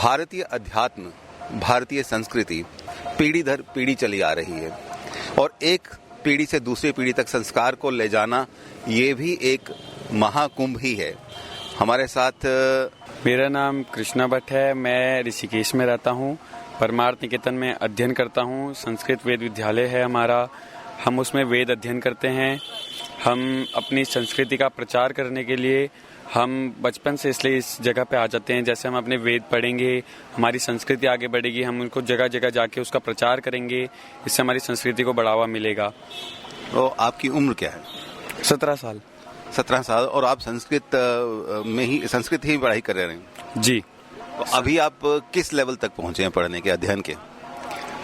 भारतीय अध्यात्म, भारतीय संस्कृति पीढ़ी दर पीढ़ी चली आ रही है और एक पीढ़ी से दूसरी पीढ़ी तक संस्कार को ले जाना ये भी एक महाकुंभ ही है। हमारे साथ मेरा नाम कृष्णा भट्ट है। मैं ऋषिकेश में रहता हूँ। परमार्थ निकेतन में अध्ययन करता हूँ। संस्कृत वेद विद्यालय है हमारा। हम उसमें वेद अध्ययन करते हैं। हम अपनी संस्कृति का प्रचार करने के लिए हम बचपन से इसलिए इस जगह पे आ जाते हैं। जैसे हम अपने वेद पढ़ेंगे, हमारी संस्कृति आगे बढ़ेगी, हम उनको जगह जगह जाके उसका प्रचार करेंगे, इससे हमारी संस्कृति को बढ़ावा मिलेगा। तो आपकी उम्र क्या है? 17 साल। 17 साल। और आप संस्कृत ही पढ़ाई कर रहे हैं? जी। तो अभी आप किस लेवल तक पहुंचे हैं पढ़ने के, अध्ययन के?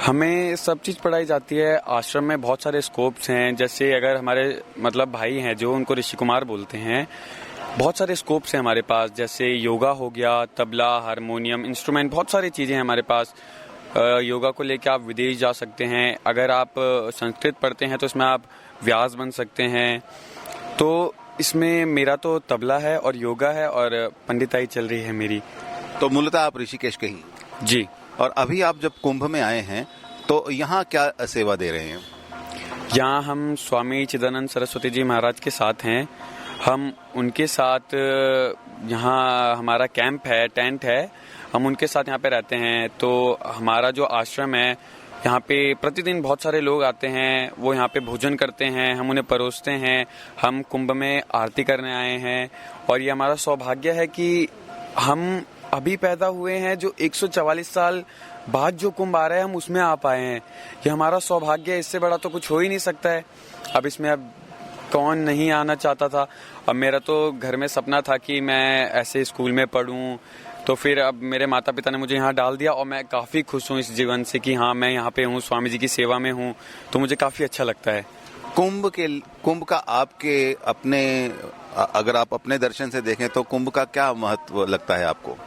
हमें सब चीज़ पढ़ाई जाती है। आश्रम में बहुत सारे स्कोप्स हैं। जैसे अगर हमारे भाई हैं जो, उनको ऋषि कुमार बोलते हैं, बहुत सारे स्कोप्स हैं हमारे पास। जैसे योगा हो गया, तबला, हारमोनियम, इंस्ट्रूमेंट, बहुत सारी चीज़ें हैं हमारे पास। योगा को लेकर आप विदेश जा सकते हैं। अगर आप संस्कृत पढ़ते हैं तो इसमें आप व्यास बन सकते हैं। तो इसमें मेरा तो तबला है और योगा है और पंडिताई चल रही है मेरी। तो मूलतः आप ऋषिकेश के ही? जी। और अभी आप जब कुंभ में आए हैं तो यहाँ क्या सेवा दे रहे हैं? यहाँ हम स्वामी चिदानंद सरस्वती जी महाराज के साथ हैं। हम उनके साथ यहाँ हमारा कैंप है, टेंट है, हम उनके साथ यहाँ पे रहते हैं। तो हमारा जो आश्रम है यहाँ पे प्रतिदिन बहुत सारे लोग आते हैं, वो यहाँ पे भोजन करते हैं, हम उन्हें परोसते हैं। हम कुंभ में आरती करने आए हैं और ये हमारा सौभाग्य है कि हम अभी पैदा हुए हैं, जो 144 साल बाद जो कुंभ आ रहा है हम उसमें आ पाए हैं। ये हमारा सौभाग्य है, इससे बड़ा तो कुछ हो ही नहीं सकता है। अब इसमें अब कौन नहीं आना चाहता था। अब मेरा तो घर में सपना था कि मैं ऐसे स्कूल में पढूं, तो फिर अब मेरे माता पिता ने मुझे यहाँ डाल दिया और मैं काफ़ी खुश हूँ इस जीवन से कि हाँ, मैं यहाँ पे हूँ, स्वामी जी की सेवा में हूँ, तो मुझे काफ़ी अच्छा लगता है। कुंभ का आपके अपने, अगर आप अपने दर्शन से देखें तो कुंभ का क्या महत्व लगता है आपको?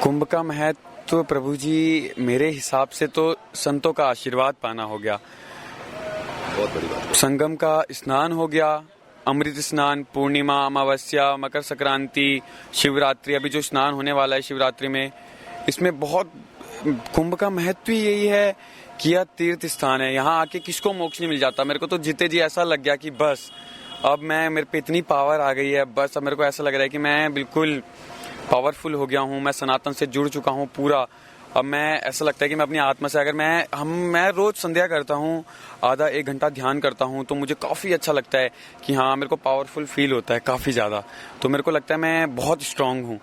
कुंभ का महत्व प्रभु जी, मेरे हिसाब से तो संतों का आशीर्वाद पाना हो गया। बहुत बड़ी बात। संगम का स्नान हो गया, अमृत स्नान, पूर्णिमा, अमावस्या, मकर संक्रांति, शिवरात्रि, अभी जो स्नान होने वाला है शिवरात्रि में, इसमें बहुत कुंभ का महत्व ही यही है कि यह तीर्थ स्थान है। यहाँ आके किसको मोक्ष नहीं मिल जाता। मेरे को तो जीते जी ऐसा लग गया कि बस अब मेरे पे इतनी पावर आ गई है, बस अब मेरे को ऐसा लग रहा है कि मैं बिल्कुल पावरफुल हो गया हूँ, मैं सनातन से जुड़ चुका हूँ पूरा। अब मैं ऐसा लगता है कि मैं अपनी आत्मा से, अगर मैं रोज संध्या करता हूँ, आधा 1 घंटा ध्यान करता हूँ, तो मुझे काफ़ी अच्छा लगता है कि हाँ, मेरे को पावरफुल फील होता है काफ़ी ज़्यादा। तो मेरे को लगता है मैं बहुत स्ट्रांग हूँ।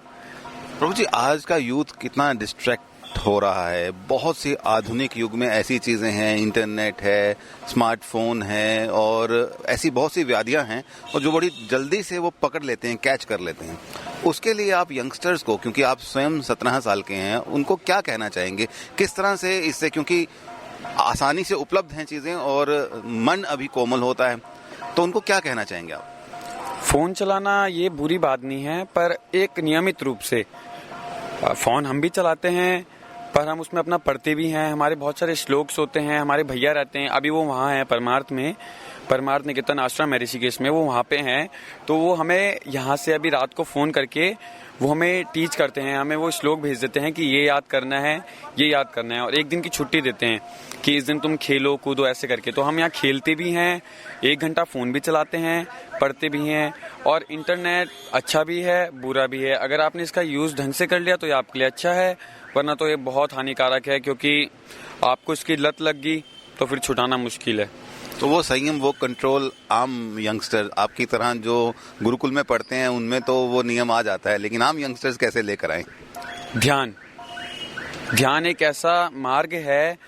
प्रभु जी, आज का यूथ कितना डिस्ट्रैक्ट हो रहा है। बहुत सी आधुनिक युग में ऐसी चीज़ें हैं, इंटरनेट है, स्मार्टफोन है और ऐसी बहुत सी व्याधियां हैं और जो बड़ी जल्दी से वो पकड़ लेते हैं, कैच कर लेते हैं। उसके लिए आप यंगस्टर्स को, क्योंकि आप स्वयं 17 साल के हैं, उनको क्या कहना चाहेंगे? किस तरह से इससे, क्योंकि आसानी से उपलब्ध हैं चीज़ें और मन अभी कोमल होता है, तो उनको क्या कहना चाहेंगे आप? फ़ोन चलाना ये बुरी बात नहीं है, पर एक नियमित रूप से। फ़ोन हम भी चलाते हैं पर हम उसमें अपना पढ़ते भी हैं। हमारे बहुत सारे श्लोक्स होते हैं। हमारे भैया रहते हैं, अभी वो वहाँ हैं परमार्थ में, परमार्थ निकेतन आश्रम है ऋषिकेश में, वो वहाँ पे हैं। तो वो हमें यहाँ से अभी रात को फ़ोन करके वो हमें टीच करते हैं, हमें वो श्लोक भेज देते हैं कि ये याद करना है, ये याद करना है। और एक दिन की छुट्टी देते हैं कि इस दिन तुम खेलो कूदो ऐसे करके। तो हम यहाँ खेलते भी हैं, 1 घंटा फ़ोन भी चलाते हैं, पढ़ते भी हैं। और इंटरनेट अच्छा भी है, बुरा भी है। अगर आपने इसका यूज़ ढंग से कर लिया तो ये आपके लिए अच्छा है, वरना तो ये बहुत हानिकारक है, क्योंकि आपको इसकी लत लग गई तो फिर छुटाना मुश्किल है। तो वो संयम, वो कंट्रोल आम यंगस्टर आपकी तरह जो गुरुकुल में पढ़ते हैं उनमें तो वो नियम आ जाता है, लेकिन आम यंगस्टर्स कैसे लेकर आए? ध्यान एक ऐसा मार्ग है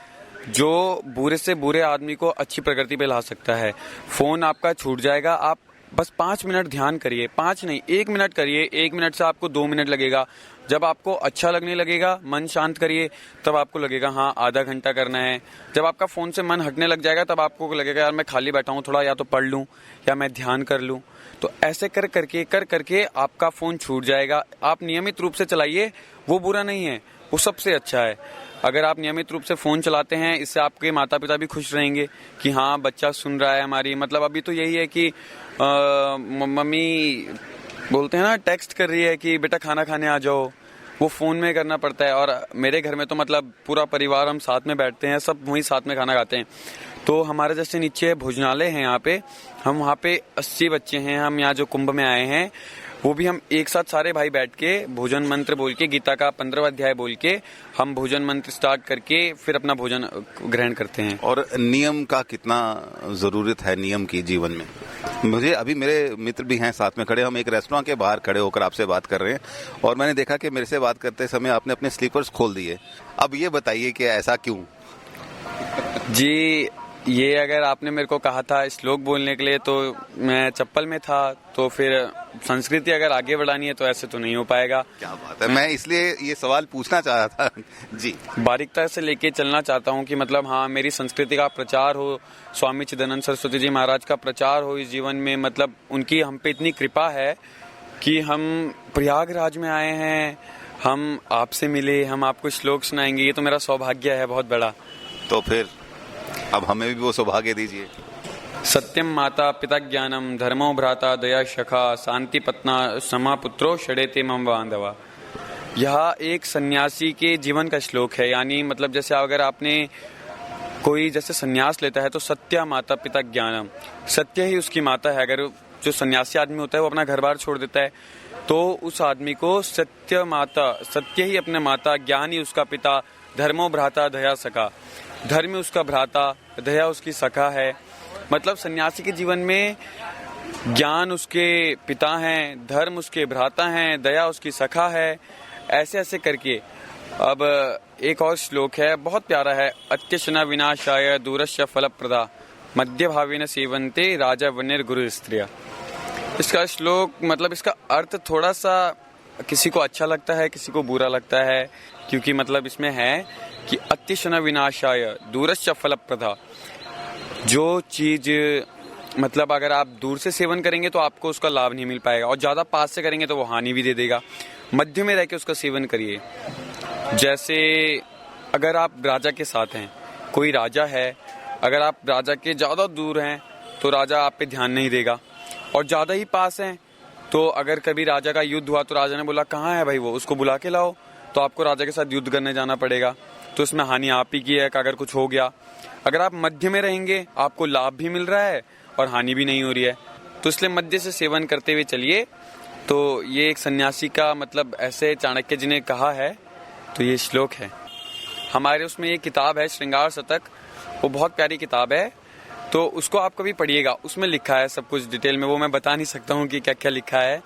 जो बुरे से बुरे आदमी को अच्छी प्रगति पे ला सकता है। फोन आपका छूट जाएगा, आप बस 5 मिनट ध्यान करिए, 5 नहीं 1 मिनट करिए, 1 मिनट से आपको 2 मिनट लगेगा। जब आपको अच्छा लगने लगेगा, मन शांत करिए, तब आपको लगेगा हाँ आधा घंटा करना है। जब आपका फोन से मन हटने लग जाएगा तब आपको लगेगा यार मैं खाली बैठा हूँ, थोड़ा या तो पढ़ लूँ या मैं ध्यान कर लूँ। तो ऐसे कर करके आपका फोन छूट जाएगा। आप नियमित रूप से चलाइए, वो बुरा नहीं है, वो सबसे अच्छा है। अगर आप नियमित रूप से फ़ोन चलाते हैं, इससे आपके माता पिता भी खुश रहेंगे कि हाँ बच्चा सुन रहा है हमारी। मतलब अभी तो यही है कि मम्मी बोलते हैं ना, टेक्स्ट कर रही है कि बेटा खाना खाने आ जाओ, वो फ़ोन में करना पड़ता है। और मेरे घर में तो मतलब पूरा परिवार हम साथ में बैठते हैं, सब वहीं साथ में खाना खाते हैं। तो हमारे जैसे नीचे भोजनालय है यहाँ पे, हम वहाँ पे 80 बच्चे हैं। हम यहाँ जो कुंभ में आए हैं वो भी हम एक साथ सारे भाई बैठ के भोजन मंत्र बोल के, गीता का 15वां अध्याय बोल के हम भोजन मंत्र स्टार्ट करके फिर अपना भोजन ग्रहण करते हैं। और नियम का कितना जरूरत है नियम की जीवन में? मुझे अभी मेरे मित्र भी हैं साथ में खड़े, हम एक रेस्टोरेंट के बाहर खड़े होकर आपसे बात कर रहे हैं और मैंने देखा कि मेरे से बात करते समय आपने अपने स्लीपर्स खोल दिए। अब ये बताइए कि ऐसा क्यों? जी, ये अगर आपने मेरे को कहा था श्लोक बोलने के लिए तो मैं चप्पल में था, तो फिर संस्कृति अगर आगे बढ़ानी है तो ऐसे तो नहीं हो पाएगा। क्या बात है, मैं इसलिए ये सवाल पूछना चाह रहा था। जी, बारीकता से लेके चलना चाहता हूँ कि मतलब हाँ, मेरी संस्कृति का प्रचार हो, स्वामी चिदानंद सरस्वती जी महाराज का प्रचार हो इस जीवन में। मतलब उनकी हम पे इतनी कृपा है कि हम प्रयागराज में आए हैं, हम आपसे मिले, हम आपको श्लोक सुनाएंगे, ये तो मेरा सौभाग्य है बहुत बड़ा। तो फिर अब हमें भी वो सौभाग्य दीजिए। सत्यम माता पिता ज्ञानम धर्मो भ्राता दया शखा शांति पत्ना समा पुत्रो षडेते मम बांधवा। यह एक सन्यासी के जीवन का श्लोक है। यानी मतलब जैसे अगर आपने कोई जैसे सन्यास लेता है तो सत्य माता पिता ज्ञानम, सत्य ही उसकी माता है। अगर जो सन्यासी आदमी होता है वो अपना घर बार छोड़ देता है तो उस आदमी को सत्य माता, सत्य ही अपने माता, ज्ञान ही उसका पिता, धर्मो भ्राता दया सखा, धर्म उसका भ्राता, दया उसकी सखा है। मतलब सन्यासी के जीवन में ज्ञान उसके पिता हैं, धर्म उसके भ्राता हैं, दया उसकी सखा है, ऐसे ऐसे करके। अब एक और श्लोक है, बहुत प्यारा है। अत्यशना विनाशाय दूरस्य फलप्रदा मध्य भावेन सेवन्ते राजा वन्यर गुरु स्त्रिया। इसका श्लोक मतलब इसका अर्थ थोड़ा सा किसी को अच्छा लगता है, किसी को बुरा लगता है, क्योंकि मतलब इसमें है कि अतिशना विनाशाय दूरस्य फलप्रदा। जो चीज मतलब अगर आप दूर से सेवन करेंगे तो आपको उसका लाभ नहीं मिल पाएगा, और ज्यादा पास से करेंगे तो वो हानि भी दे देगा। मध्य में रह के उसका सेवन करिए। जैसे अगर आप राजा के साथ हैं, कोई राजा है, अगर आप राजा के ज्यादा दूर हैं तो राजा आप पे ध्यान नहीं देगा, और ज्यादा ही पास हैं तो अगर कभी राजा का युद्ध हुआ तो राजा ने बोला कहाँ है भाई वो, उसको बुला के लाओ, तो आपको राजा के साथ युद्ध करने जाना पड़ेगा। तो इसमें हानि आप ही की है कि अगर कुछ हो गया। अगर आप मध्य में रहेंगे आपको लाभ भी मिल रहा है और हानि भी नहीं हो रही है, तो इसलिए मध्य से सेवन करते हुए चलिए। तो ये एक सन्यासी का मतलब ऐसे चाणक्य जी ने कहा है, तो ये श्लोक है। हमारे उसमें ये किताब है श्रृंगार शतक, वो बहुत प्यारी किताब है, तो उसको आप कभी पढ़िएगा। उसमें लिखा है सब कुछ डिटेल में, वो मैं बता नहीं सकता हूँ कि क्या क्या लिखा है,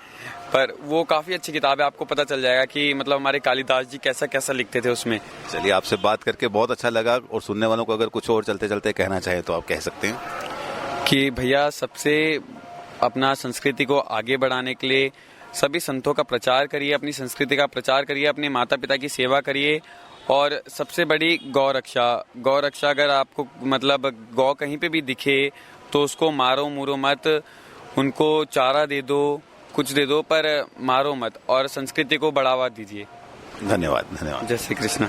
पर वो काफी अच्छी किताब है। आपको पता चल जाएगा कि मतलब हमारे कालिदास जी कैसा कैसा लिखते थे उसमें। चलिए, आपसे बात करके बहुत अच्छा लगा, और सुनने वालों को अगर कुछ और चलते चलते कहना चाहे तो आप कह सकते हैं। कि भैया सबसे अपना संस्कृति को आगे बढ़ाने के लिए सभी संतों का प्रचार करिए, अपनी संस्कृति का प्रचार करिए, अपने माता पिता की सेवा करिए, और सबसे बड़ी गौ रक्षा। गौ रक्षा, अगर आपको मतलब गौ कहीं पे भी दिखे तो उसको मारो मुरो मत, उनको चारा दे दो, कुछ दे दो, पर मारो मत, और संस्कृति को बढ़ावा दीजिए। धन्यवाद। धन्यवाद। जय श्री कृष्ण।